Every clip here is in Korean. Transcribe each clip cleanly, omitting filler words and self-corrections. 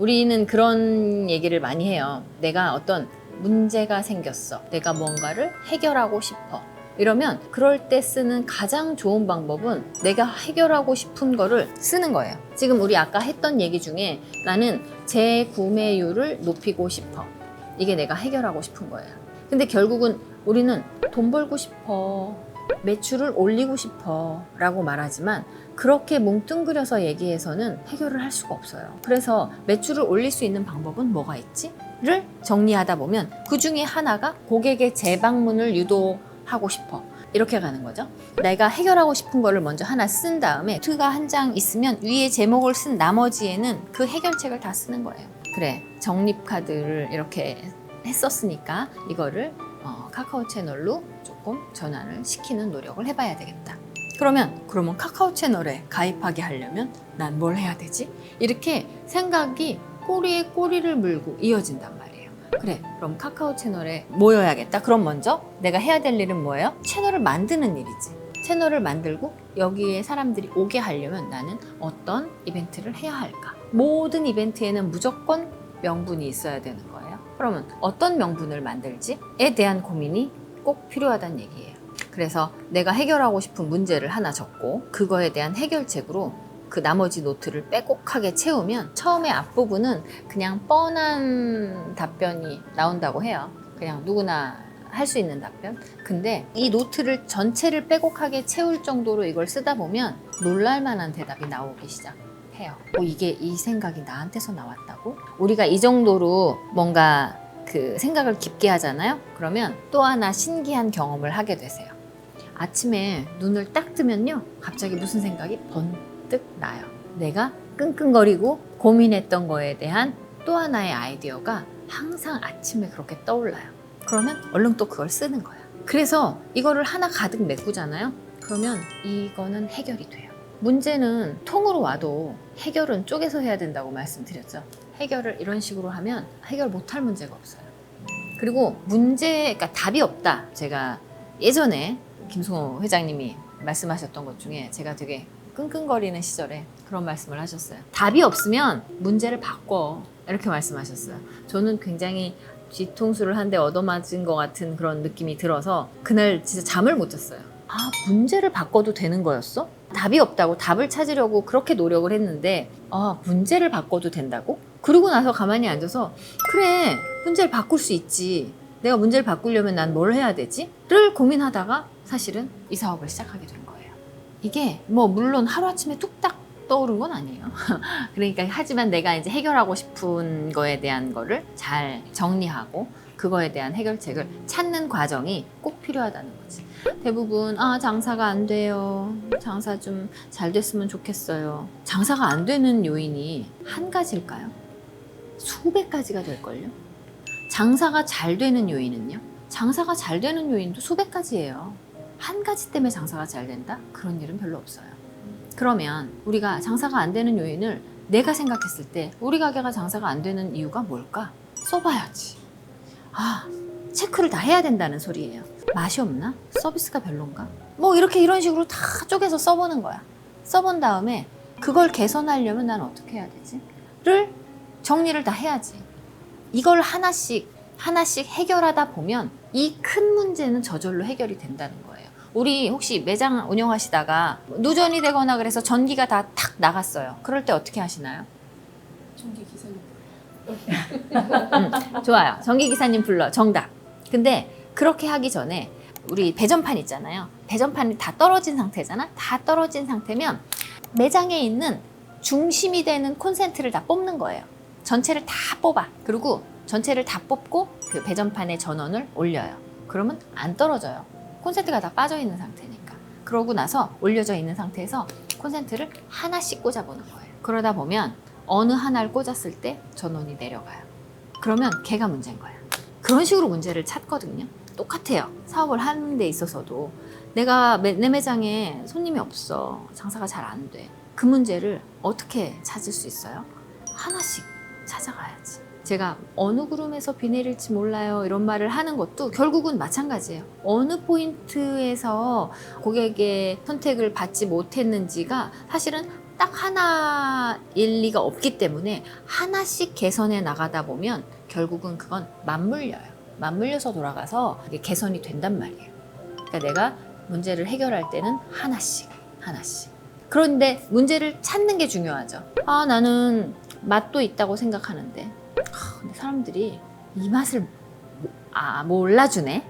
우리는 그런 얘기를 많이 해요. 내가 어떤 문제가 생겼어. 내가 뭔가를 해결하고 싶어. 이러면 그럴 때 쓰는 가장 좋은 방법은 내가 해결하고 싶은 거를 쓰는 거예요. 지금 우리 아까 했던 얘기 중에 나는 재구매율을 높이고 싶어. 이게 내가 해결하고 싶은 거예요. 근데 결국은 우리는 돈 벌고 싶어, 매출을 올리고 싶어 라고 말하지만 그렇게 뭉뚱그려서 얘기해서는 해결을 할 수가 없어요. 그래서 매출을 올릴 수 있는 방법은 뭐가 있지? 를 정리하다 보면 그 중에 하나가 고객의 재방문을 유도하고 싶어. 이렇게 가는 거죠. 내가 해결하고 싶은 거를 먼저 하나 쓴 다음에 노트가 한 장 있으면 위에 제목을 쓴 나머지에는 그 해결책을 다 쓰는 거예요. 그래, 적립카드를 이렇게 했었으니까 이거를 카카오 채널로 조금 전환을 시키는 노력을 해봐야 되겠다. 그러면 카카오 채널에 가입하게 하려면 난 뭘 해야 되지? 이렇게 생각이 꼬리에 꼬리를 물고 이어진단 말이에요. 그래, 그럼 카카오 채널에 모여야겠다. 그럼 먼저 내가 해야 될 일은 뭐예요? 채널을 만드는 일이지. 채널을 만들고 여기에 사람들이 오게 하려면 나는 어떤 이벤트를 해야 할까? 모든 이벤트에는 무조건 명분이 있어야 되는 거예요. 그러면 어떤 명분을 만들지에 대한 고민이 꼭 필요하다는 얘기예요. 그래서 내가 해결하고 싶은 문제를 하나 적고 그거에 대한 해결책으로 그 나머지 노트를 빼곡하게 채우면 처음에 앞부분은 그냥 뻔한 답변이 나온다고 해요. 그냥 누구나 할 수 있는 답변. 근데 이 노트를 전체를 빼곡하게 채울 정도로 이걸 쓰다 보면 놀랄만한 대답이 나오기 시작해요. 이게 이 생각이 나한테서 나왔다고? 우리가 이 정도로 뭔가 그 생각을 깊게 하잖아요. 그러면 또 하나 신기한 경험을 하게 되세요. 아침에 눈을 딱 뜨면요, 갑자기 무슨 생각이 번뜩 나요. 내가 끙끙거리고 고민했던 거에 대한 또 하나의 아이디어가 항상 아침에 그렇게 떠올라요. 그러면 얼른 또 그걸 쓰는 거야. 그래서 이거를 하나 가득 메꾸잖아요. 그러면 이거는 해결이 돼요. 문제는 통으로 와도 해결은 쪼개서 해야 된다고 말씀드렸죠. 해결을 이런 식으로 하면 해결 못할 문제가 없어요. 그리고 그러니까 답이 없다. 제가 예전에 김승호 회장님이 말씀하셨던 것 중에 제가 되게 끙끙거리는 시절에 그런 말씀을 하셨어요. 답이 없으면 문제를 바꿔. 이렇게 말씀하셨어요. 저는 굉장히 뒤통수를 한 대 얻어맞은 것 같은 그런 느낌이 들어서 그날 진짜 잠을 못 잤어요. 문제를 바꿔도 되는 거였어? 답이 없다고 답을 찾으려고 그렇게 노력을 했는데 문제를 바꿔도 된다고? 그러고 나서 가만히 앉아서 그래, 문제를 바꿀 수 있지. 내가 문제를 바꾸려면 난 뭘 해야 되지? 를 고민하다가 사실은 이 사업을 시작하게 된 거예요. 이게 물론 하루아침에 뚝딱 떠오른 건 아니에요. 그러니까 하지만 내가 이제 해결하고 싶은 거에 대한 거를 잘 정리하고 그거에 대한 해결책을 찾는 과정이 꼭 필요하다는 거지. 대부분 장사가 안 돼요. 장사 좀 잘 됐으면 좋겠어요. 장사가 안 되는 요인이 한 가지일까요? 수백 가지가 될걸요? 장사가 잘 되는 요인은요? 장사가 잘 되는 요인도 수백 가지예요. 한 가지 때문에 장사가 잘 된다? 그런 일은 별로 없어요. 그러면 우리가 장사가 안 되는 요인을 내가 생각했을 때 우리 가게가 장사가 안 되는 이유가 뭘까? 써봐야지. 체크를 다 해야 된다는 소리예요. 맛이 없나? 서비스가 별론가? 이런 식으로 다 쪼개서 써보는 거야. 써본 다음에 그걸 개선하려면 난 어떻게 해야 되지? 를 정리를 다 해야지. 이걸 하나씩 해결하다 보면 이 큰 문제는 저절로 해결이 된다는 거예요. 우리 혹시 매장 운영하시다가 누전이 되거나 그래서 전기가 다 탁 나갔어요. 그럴 때 어떻게 하시나요? 전기 기사님. 좋아요. 전기기사님 불러. 정답. 근데 그렇게 하기 전에 우리 배전판 있잖아요. 배전판이 다 떨어진 상태잖아. 다 떨어진 상태면 매장에 있는 중심이 되는 콘센트를 다 뽑는 거예요. 전체를 다 뽑아. 그리고 전체를 다 뽑고 그 배전판에 전원을 올려요. 그러면 안 떨어져요. 콘센트가 다 빠져 있는 상태니까. 그러고 나서 올려져 있는 상태에서 콘센트를 하나씩 꽂아보는 거예요. 그러다 보면 어느 하나를 꽂았을 때 전원이 내려가요. 그러면 걔가 문제인 거야. 그런 식으로 문제를 찾거든요. 똑같아요. 사업을 하는 데 있어서도 내가 내 매장에 손님이 없어. 장사가 잘 안 돼. 그 문제를 어떻게 찾을 수 있어요? 하나씩 찾아가야지. 제가 어느 구름에서 비 내릴지 몰라요 이런 말을 하는 것도 결국은 마찬가지예요. 어느 포인트에서 고객의 선택을 받지 못했는지가 사실은 딱 하나일 리가 없기 때문에 하나씩 개선해 나가다 보면 결국은 그건 맞물려요. 맞물려서 돌아가서 이게 개선이 된단 말이에요. 그러니까 내가 문제를 해결할 때는 하나씩. 그런데 문제를 찾는 게 중요하죠. 아, 나는 맛도 있다고 생각하는데 근데 사람들이 이 맛을 몰라주네?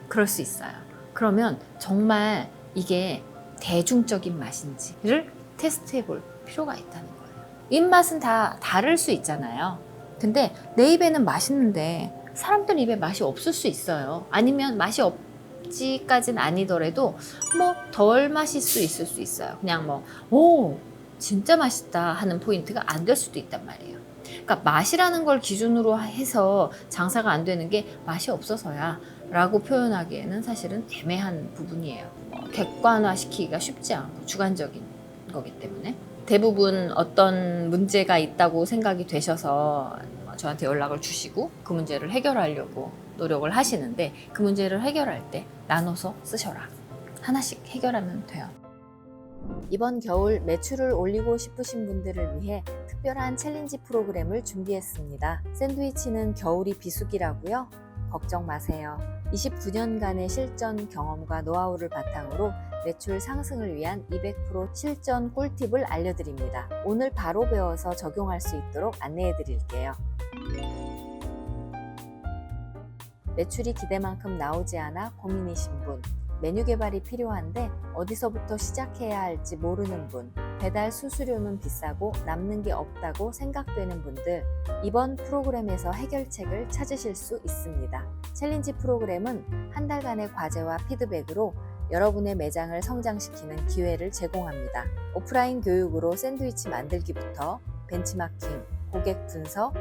그럴 수 있어요. 그러면 정말 이게 대중적인 맛인지를 테스트해 볼 필요가 있다는 거예요. 입맛은 다 다를 수 있잖아요. 근데 내 입에는 맛있는데 사람들 입에 맛이 없을 수 있어요. 아니면 맛이 없지까지는 아니더라도 뭐 덜 맛일 수 있을 수 있어요. 그냥 오, 진짜 맛있다 하는 포인트가 안 될 수도 있단 말이에요. 그러니까 맛이라는 걸 기준으로 해서 장사가 안 되는 게 맛이 없어서야 라고 표현하기에는 사실은 애매한 부분이에요. 객관화시키기가 쉽지 않고 주관적인 거기 때문에 대부분 어떤 문제가 있다고 생각이 되셔서 저한테 연락을 주시고 그 문제를 해결하려고 노력을 하시는데 그 문제를 해결할 때 나눠서 쓰셔라. 하나씩 해결하면 돼요. 이번 겨울 매출을 올리고 싶으신 분들을 위해 특별한 챌린지 프로그램을 준비했습니다. 샌드위치는 겨울이 비수기라고요? 걱정 마세요. 29년간의 실전 경험과 노하우를 바탕으로 매출 상승을 위한 200% 실전 꿀팁을 알려드립니다. 오늘 바로 배워서 적용할 수 있도록 안내해 드릴게요. 매출이 기대만큼 나오지 않아 고민이신 분, 메뉴 개발이 필요한데 어디서부터 시작해야 할지 모르는 분, 배달 수수료는 비싸고 남는 게 없다고 생각되는 분들, 이번 프로그램에서 해결책을 찾으실 수 있습니다. 챌린지 프로그램은 한 달간의 과제와 피드백으로 여러분의 매장을 성장시키는 기회를 제공합니다. 오프라인 교육으로 샌드위치 만들기부터 벤치마킹, 고객 분석,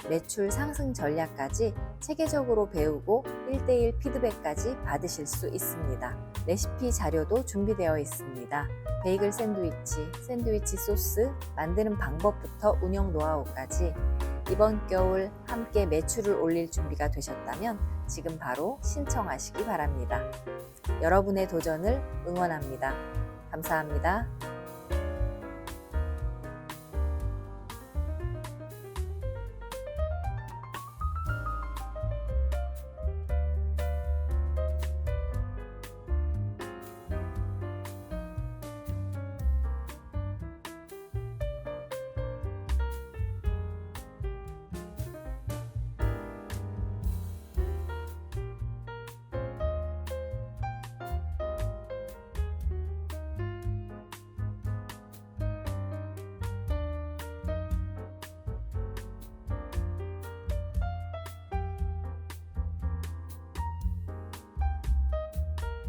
매출 상승 전략까지 체계적으로 배우고 1:1 피드백까지 받으실 수 있습니다. 레시피 자료도 준비되어 있습니다. 베이글 샌드위치, 샌드위치 소스, 만드는 방법부터 운영 노하우까지 이번 겨울 함께 매출을 올릴 준비가 되셨다면 지금 바로 신청하시기 바랍니다. 여러분의 도전을 응원합니다. 감사합니다.